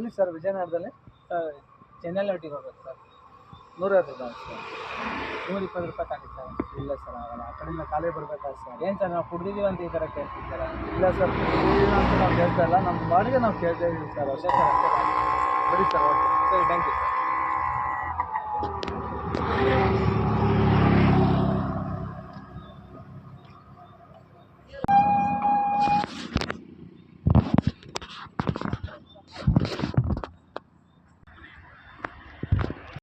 ಎಲ್ಲಿ sir ವಿಜಯನಗರದಲ್ಲಿ? Sir ಚೆನ್ನೈಲಿ ಒಟ್ಟಿಗೆ ಹೋಗ್ಬೇಕು ಸರ್. 150 ರೂಪಾಯಿ ಸರ್. 120 ರೂಪಾಯಿ ತಾಗಿತ್ತು ಸರ್. ಇಲ್ಲ ಸರ್ ಆಗಲ್ಲ, ಆ ಕಡೆಯಿಂದ ಖಾಲಿ ಬರ್ಬೇಕಾದ್ರೆ ಸರ್. ಏನು ಸರ್ ನಾವು ಕುಡ್ದಿದ್ದೀವಿ ಅಂತ ಈ ಥರ ಕೇಳ್ತಿದ್ದೀರಾ? ಇಲ್ಲ ಸರ್ ಅಂತ ನಾವು ಕೇಳ್ತಾ ಇಲ್ಲ, ನಮ್ಮ ಬಾಡಿಗೆ ನಾವು ಕೇಳ್ತಾ ಇದ್ದೀವಿ ಸರ್. ಅಷ್ಟೇ ಸರ್, ಅಷ್ಟೇ ಬರೀ ಸರ್. ಓಕೆ ಸರಿ, ಥ್ಯಾಂಕ್ ಯು.